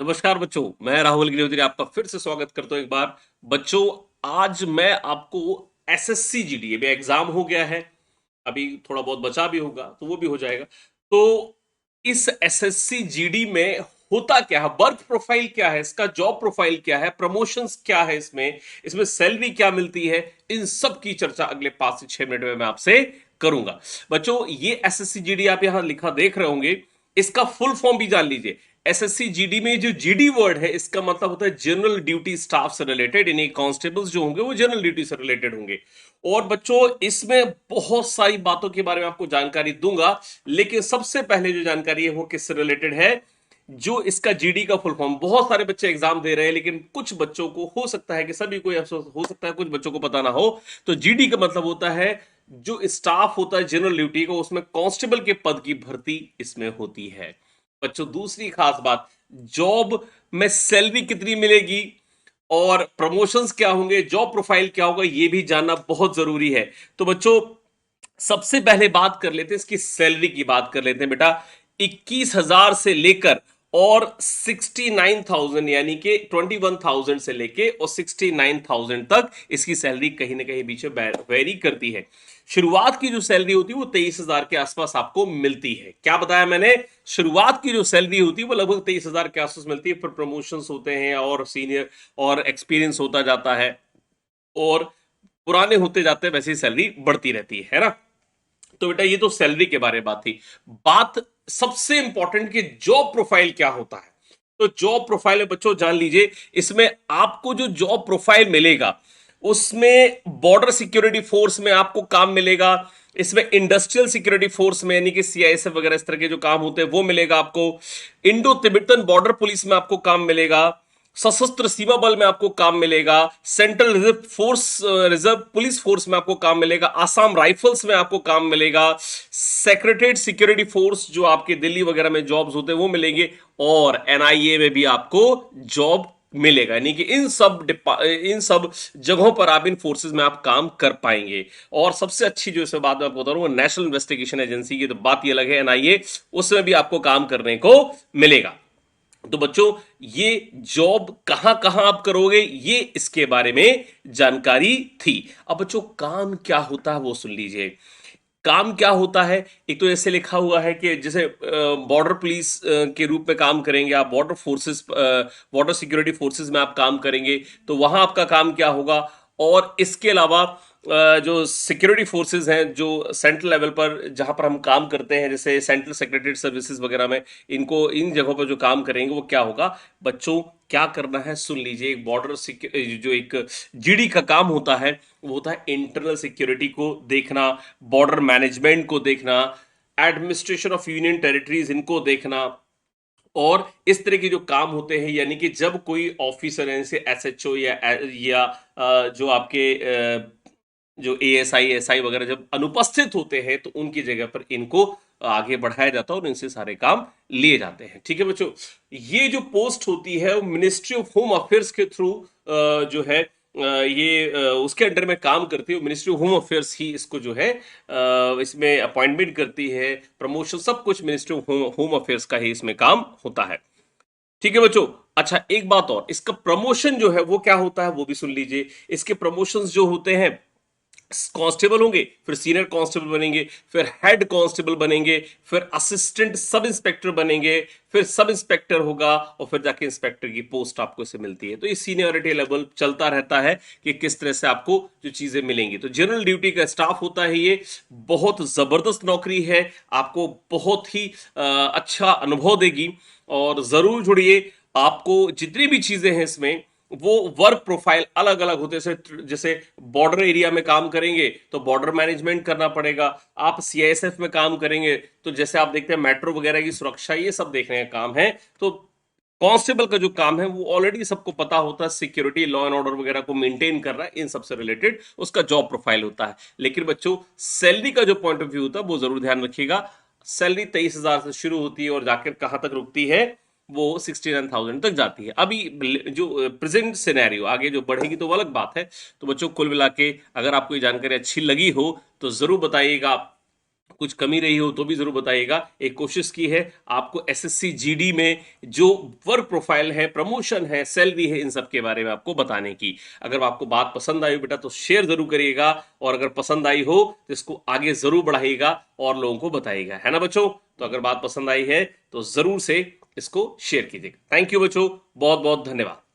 नमस्कार बच्चों, मैं राहुल गिरिवधरी आपका फिर से स्वागत करता हूं एक बार। बच्चों, आज मैं आपको एसएससी जीडी में एग्जाम हो गया है। अभी थोड़ा बहुत बचा भी होगा तो वो भी हो जाएगा। तो इस एसएससी जीडी में होता क्या है, वर्क प्रोफाइल क्या है, इसका जॉब प्रोफाइल क्या है, प्रमोशंस क्या है, इसमें इसमें सैलरी क्या मिलती है, इन सब की चर्चा अगले 5 से 6 मिनट में मैं आपसे करूंगा। बच्चों, ये एसएससी जीडी आप यहां लिखा देख रहे होंगे, इसका फुल फॉर्म भी जान लीजिए। एसएससी जीडी में जो जीडी वर्ड है, इसका मतलब होता है जनरल ड्यूटी स्टाफ से रिलेटेड, यानी कांस्टेबल्स जो होंगे वो जनरल ड्यूटी से रिलेटेड होंगे। और बच्चों, इसमें बहुत सारी बातों के बारे में आपको जानकारी दूंगा, लेकिन सबसे पहले जो जानकारी है वो किससे रिलेटेड है, जो इसका जीडी का फुल फॉर्म। बहुत सारे बच्चे एग्जाम दे रहे हैं, लेकिन कुछ बच्चों को हो सकता है कि सभी को अफसोस हो सकता है, कुछ बच्चों को पता ना हो। तो जीडी का मतलब होता है जो स्टाफ होता है जनरल ड्यूटी को, उसमें कांस्टेबल के पद की भर्ती इसमें होती है। बच्चों, दूसरी खास बात, जॉब में सैलरी कितनी मिलेगी और प्रमोशंस क्या होंगे, जॉब प्रोफाइल क्या होगा, यह भी जानना बहुत जरूरी है। तो बच्चों, सबसे पहले बात कर लेते हैं इसकी सैलरी की, बात कर लेते हैं बेटा। 21,000 से लेकर और 69,000, यानी कि 21,000 से लेके और 69,000 तक इसकी सैलरी कहीं ना कहीं बीच में वेरी करती है। शुरुआत की जो सैलरी होती है वो 23,000 के आसपास आपको मिलती है। क्या बताया मैंने? शुरुआत की जो सैलरी होती है वो लगभग 23,000 के आसपास मिलती है। फिर प्रमोशंस होते हैं और सीनियर और एक्सपीरियंस होता जाता है और पुराने होते जाते हैं, वैसे ही सैलरी बढ़ती रहती है ना। तो बेटा, ये तो सैलरी के बारे में बात थी। बात सबसे इंपॉर्टेंट कि जॉब प्रोफाइल क्या होता है। तो जॉब प्रोफाइल में बच्चों जान लीजिए, इसमें आपको जो जॉब प्रोफाइल मिलेगा उसमें बॉर्डर सिक्योरिटी फोर्स में आपको काम मिलेगा। इसमें इंडस्ट्रियल सिक्योरिटी फोर्स में, यानी कि सीआईएसएफ वगैरह इस तरह के जो काम होते हैं वो मिलेगा आपको। इंडो तिब्बतन बॉर्डर पुलिस में आपको काम मिलेगा। सशस्त्र सीमा बल में आपको काम मिलेगा। Central reserve force, reserve police force में आपको काम मिलेगा। आसाम राइफल्स में आपको काम मिलेगा। सेक्रेटरीट सिक्योरिटी फोर्स जो आपके दिल्ली वगैरह में जॉब्स होते हैं वो मिलेंगे। और एनआईए में भी आपको जॉब मिलेगा, यानी कि इन सब जगहों पर आप, इन फोर्सेस में आप काम कर पाएंगे। और सबसे अच्छी जो इसमें बात मैं आपको बता रहा हूं, नेशनल इन्वेस्टिगेशन एजेंसी की तो बात ही अलग है, एनआईए, उसमें भी आपको काम करने को मिलेगा। तो बच्चों, ये जॉब कहां कहां आप करोगे, ये इसके बारे में जानकारी थी। अब बच्चों, काम क्या होता है वो सुन लीजिए। काम क्या होता है, एक तो ऐसे लिखा हुआ है कि जैसे बॉर्डर पुलिस के रूप में काम करेंगे आप, border forces, border security forces में आप काम करेंगे, तो वहां आपका काम क्या होगा। और इसके अलावा जो सिक्योरिटी फोर्सेस हैं जो सेंट्रल लेवल पर जहां पर हम काम करते हैं, जैसे सेंट्रल सेक्रेटरी सर्विसेज वगैरह में, इनको इन जगहों पर जो काम करेंगे वो क्या होगा। बच्चों, क्या करना है सुन लीजिए। एक बॉर्डर जो एक जीडी का काम होता है वो होता है इंटरनल सिक्योरिटी को देखना, बॉर्डर मैनेजमेंट को देखना, एडमिनिस्ट्रेशन ऑफ यूनियन टेरिटरीज इनको देखना। और इस तरह के जो काम होते हैं, यानी कि जब कोई ऑफिसर है जैसे एसएचओ या जो आपके जो एएसआई एसआई वगैरह जब अनुपस्थित होते हैं, तो उनकी जगह पर इनको आगे बढ़ाया जाता है और इनसे सारे काम लिए जाते हैं। ठीक है बच्चों, ये जो पोस्ट होती है वो मिनिस्ट्री ऑफ होम अफेयर्स के थ्रू जो है उसके अंडर में काम करती है। मिनिस्ट्री ऑफ होम अफेयर्स ही इसको जो है इसमें अपॉइंटमेंट करती है, प्रमोशन सब कुछ मिनिस्ट्री ऑफ होम अफेयर्स का ही इसमें काम होता है। ठीक है बच्चों। अच्छा, एक बात और, इसका प्रमोशन जो है वो क्या होता है वो भी सुन लीजिए। इसके प्रमोशंस जो होते हैं, कांस्टेबल होंगे, फिर सीनियर कांस्टेबल बनेंगे, फिर हेड कांस्टेबल बनेंगे, फिर असिस्टेंट सब इंस्पेक्टर बनेंगे, फिर सब इंस्पेक्टर होगा, और फिर जाके इंस्पेक्टर की पोस्ट आपको इसे मिलती है। तो ये सीनियरिटी लेवल चलता रहता है कि किस तरह से आपको जो चीजें मिलेंगी। तो जनरल ड्यूटी का स्टाफ होता है ये, बहुत जबरदस्त नौकरी है, आपको बहुत ही अच्छा अनुभव देगी। और जरूर जुड़िए, आपको जितनी भी चीजें हैं इसमें, वो वर्क प्रोफाइल अलग अलग होते हैं। जैसे बॉर्डर एरिया में काम करेंगे तो बॉर्डर मैनेजमेंट करना पड़ेगा। आप सीआईएसएफ में काम करेंगे तो जैसे आप देखते हैं मेट्रो वगैरह की सुरक्षा, ये सब देखने का काम है। तो कांस्टेबल का जो काम है वो ऑलरेडी सबको पता होता है, सिक्योरिटी लॉ एंड ऑर्डर वगैरह को मेंटेन कर रहा है, इन सबसे रिलेटेड उसका जॉब प्रोफाइल होता है। लेकिन बच्चों, सैलरी का जो पॉइंट ऑफ व्यू होता है वो जरूर ध्यान रखिएगा। सैलरी 23,000 से शुरू होती है और जाकर कहां तक रुकती है, वो 69,000 तक जाती है। अभी जो प्रेजेंट सिनेरियो, आगे जो बढ़ेगी तो वो अलग बात है। तो बच्चों, कुल मिला के अगर आपको ये जानकारी अच्छी लगी हो तो जरूर बताइएगा। कुछ कमी रही हो तो भी जरूर बताइएगा। एक कोशिश की है आपको एसएससी जीडी में जो वर्क प्रोफाइल है, प्रमोशन है, सैलरी है, इन सब के बारे में आपको बताने की। अगर आपको बात पसंद आई हो बेटा तो शेयर जरूर करिएगा, और अगर पसंद आई हो तो इसको आगे जरूर बढ़ाइएगा और लोगों को बताइएगा, है ना बच्चों। तो अगर बात पसंद आई है तो जरूर से इसको शेयर कीजिएगा। थैंक यू बच्चों, बहुत बहुत धन्यवाद।